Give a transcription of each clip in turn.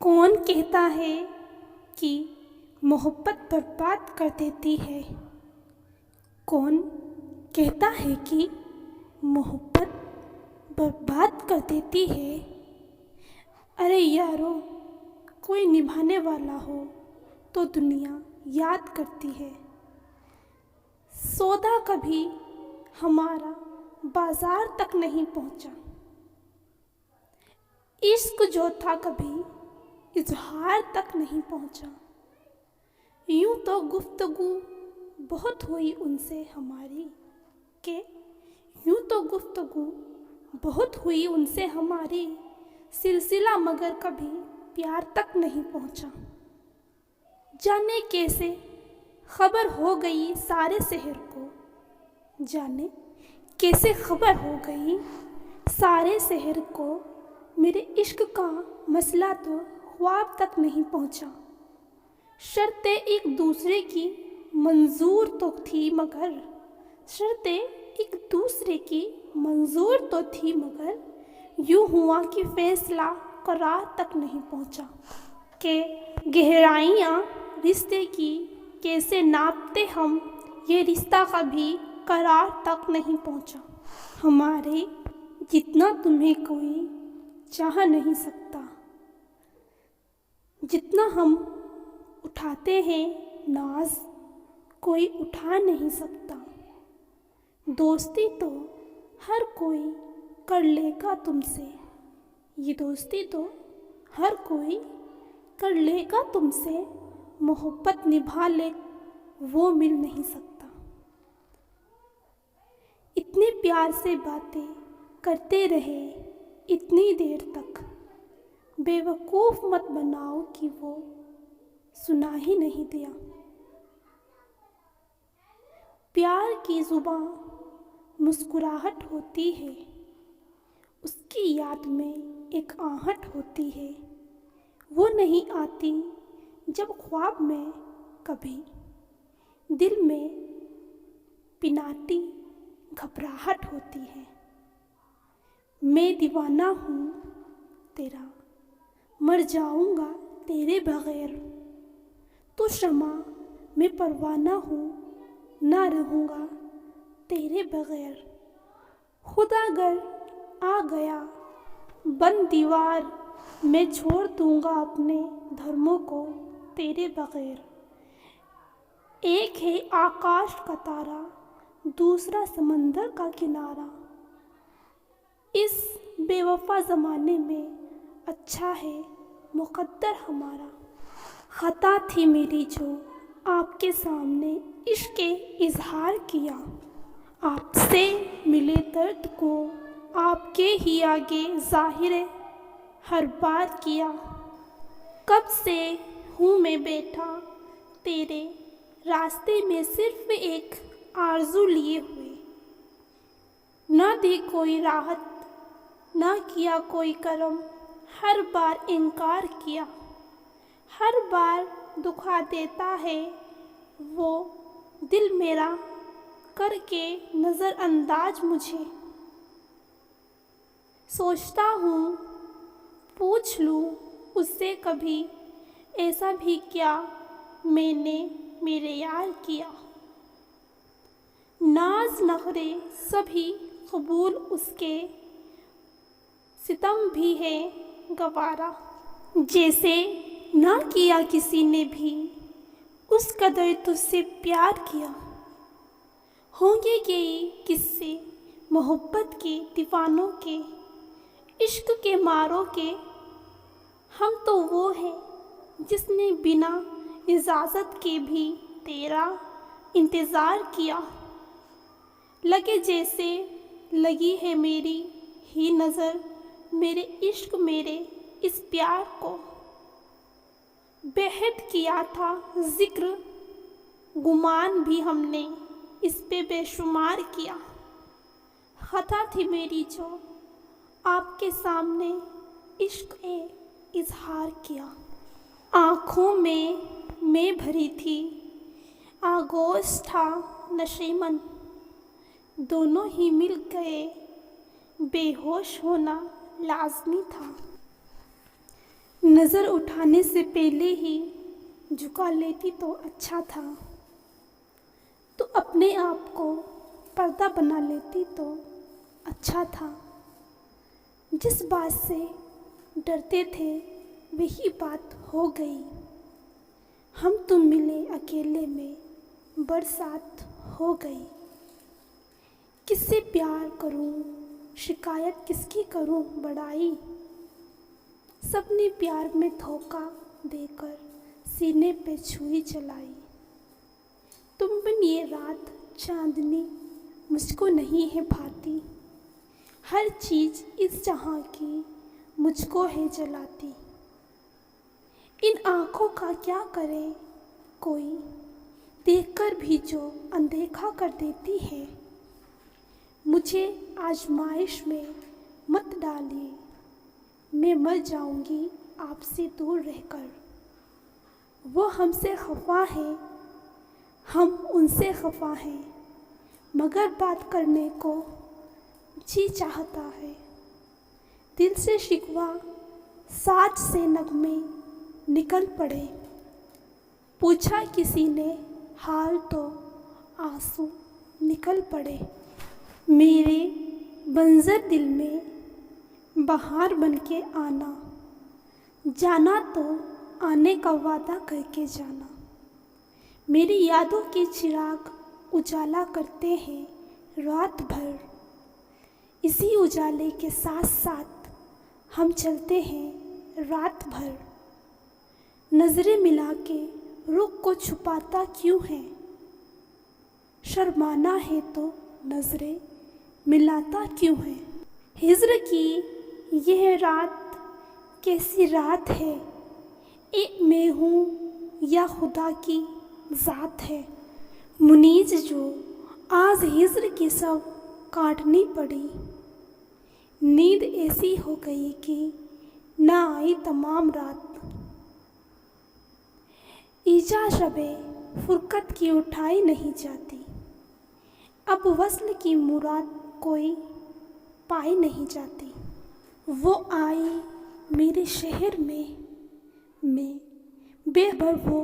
کون کہتا ہے کہ محبت برباد کر دیتی ہے؟ کون کہتا ہے کہ محبت برباد کر دیتی ہے؟ ارے یارو، کوئی نبھانے والا ہو تو دنیا یاد کرتی ہے۔ سودا کبھی ہمارا بازار تک نہیں پہنچا، عشق جو تھا کبھی اظہار تک نہیں پہنچا۔ یوں تو گفتگو بہت ہوئی ان سے ہماری سلسلہ مگر کبھی پیار تک نہیں پہنچا۔ جانے کیسے خبر ہو گئی سارے شہر کو، جانے کیسے خبر ہو گئی سارے شہر کو، میرے عشق کا مسئلہ تو خواب تک نہیں پہنچا۔ شرطیں ایک دوسرے کی منظور تو تھی مگر یوں ہوا کہ فیصلہ قرار تک نہیں پہنچا۔ کہ گہرائیاں رشتے کی کیسے ناپتے ہم، یہ رشتہ کبھی قرار تک نہیں پہنچا۔ ہمارے جتنا تمہیں کوئی چاہ نہیں سکتا، جتنا ہم اٹھاتے ہیں ناز کوئی اٹھا نہیں سکتا۔ دوستی تو ہر کوئی کر لے گا تم سے، یہ دوستی تو ہر کوئی کر لے گا تم سے، محبت نبھا لے وہ مل نہیں سکتا۔ اتنے پیار سے باتیں کرتے رہے اتنی دیر تک، بے وقوف مت بناؤ کہ وہ سنا ہی نہیں دیا۔ پیار کی زباں مسکراہٹ ہوتی ہے، اس کی یاد میں ایک آہٹ ہوتی ہے، وہ نہیں آتی جب خواب میں کبھی، دل میں پناتی گھبراہٹ ہوتی ہے۔ میں دیوانہ ہوں تیرا، مر جاؤں گا تیرے بغیر، تو شمع میں پروانہ ہوں، نہ رہوں گا تیرے بغیر۔ خدا اگر آ گیا بن دیوار، میں چھوڑ دوں گا اپنے دھرموں کو تیرے بغیر۔ ایک ہے آکاش کا تارا، دوسرا سمندر کا کنارہ، اس بے وفا زمانے میں اچھا ہے مقدر ہمارا۔ خطا تھی میری جو آپ کے سامنے عشق کے اظہار کیا، آپ سے ملے درد کو آپ کے ہی آگے ظاہر ہر بار کیا۔ کب سے ہوں میں بیٹھا تیرے راستے میں صرف ایک آرزو لیے ہوئے، نہ دی کوئی راحت نہ کیا کوئی کرم، ہر بار انکار کیا۔ ہر بار دکھا دیتا ہے وہ دل میرا کر کے نظر انداز مجھے۔ سوچتا ہوں پوچھ لوں اس سے کبھی، ایسا بھی کیا میں نے میرے یار کیا۔ ناز نخرے سبھی قبول اس کے، ستم بھی ہے گوارا۔ جیسے نہ کیا کسی نے بھی اس قدر تجھ سے پیار کیا۔ ہوں گے یہی قصے محبت کے دیوانوں کے، عشق کے ماروں کے، ہم تو وہ ہیں جس نے بنا اجازت کے بھی تیرا انتظار کیا۔ لگے جیسے لگی ہے میری ہی نظر، میرے عشق میرے اس پیار کو، بے حد کیا تھا ذکر گمان بھی ہم نے اس پہ بے شمار کیا۔ خطا تھی میری جو آپ کے سامنے عشق کا اظہار کیا۔ آنکھوں میں بھری تھی آغوش تھا نشیمن، دونوں ہی مل گئے بے ہوش ہونا لازمی تھا۔ نظر اٹھانے سے پہلے ہی جھکا لیتی تو اچھا تھا، تو اپنے آپ کو پردہ بنا لیتی تو اچھا تھا۔ جس بات سے ڈرتے تھے وہی بات ہو گئی، ہم تم ملے اکیلے میں برسات ہو گئی۔ کس سے پیار کروں شکایت کس کی کروں بڑائی، سب نے پیار میں دھوکہ دے کر سینے پہ چھری چلائی۔ تم بن یہ رات چاندنی مجھ کو نہیں ہے بھاتی، ہر چیز اس جہاں کی مجھ کو ہے جلاتی۔ ان آنکھوں کا کیا کرے کوئی، دیکھ کر بھی جو اندیکھا کر دیتی ہے۔ مجھے آزمائش میں مت ڈالیے، میں مر جاؤں گی آپ سے دور رہ کر۔ وہ ہم سے خفا ہے ہم ان سے خفا ہیں، مگر بات کرنے کو جی چاہتا ہے۔ دل سے شکوہ ساز سے نغمے نکل پڑے، پوچھا کسی نے حال تو آنسو نکل پڑے۔ میرے بنظر دل میں بہار بن کے آنا، جانا تو آنے کا وعدہ کر کے جانا۔ میری یادوں کے چراغ اجالا کرتے ہیں رات بھر، اسی اجالے کے ساتھ ساتھ ہم چلتے ہیں رات بھر۔ نظریں ملا کے رخ کو چھپاتا کیوں ہے، شرمانا ہے تو نظریں ملاتا کیوں ہے۔ ہجر کی یہ رات کیسی رات ہے، ایک میں ہوں یا خدا کی ذات ہے۔ منیج جو آج ہجر کی سب کاٹنی پڑی، نیند ایسی ہو گئی کہ نہ آئی تمام رات۔ ایجا شب فرقت کی اٹھائی نہیں جاتی، اب وصل کی مراد کوئی پائی نہیں جاتی۔ وہ آئی میرے شہر میں بے خبر وہ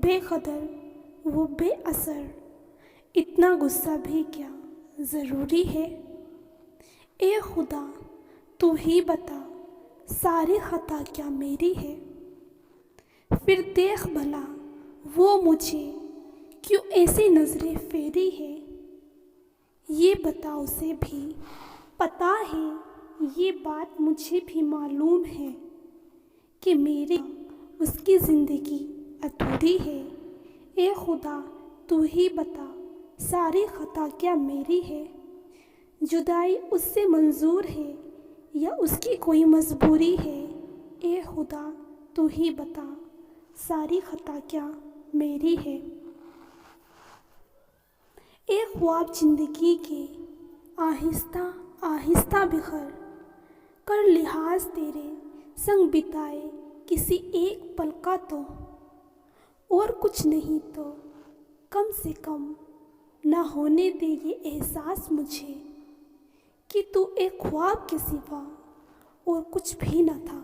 بے قدر وہ بے اثر، اتنا غصہ بھی کیا ضروری ہے۔ اے خدا تو ہی بتا ساری خطا کیا میری ہے، پھر دیکھ بھلا وہ مجھے کیوں ایسی نظریں پھیری ہے۔ یہ بتا اسے بھی پتہ ہے، یہ بات مجھے بھی معلوم ہے کہ میری اس کی زندگی ادھوری ہے۔ اے خدا تو ہی بتا ساری خطا کیا میری ہے، جدائی اس سے منظور ہے یا اس کی کوئی مجبوری ہے۔ اے خدا تو ہی بتا ساری خطا کیا میری ہے۔ اے خواب زندگی کے آہستہ آہستہ بکھر کر لحاظ تیرے سنگ بتائے کسی ایک پل کا تو، اور کچھ نہیں تو کم سے کم نہ ہونے دے یہ احساس مجھے کہ تو ایک خواب کے سوا اور کچھ بھی نہ تھا۔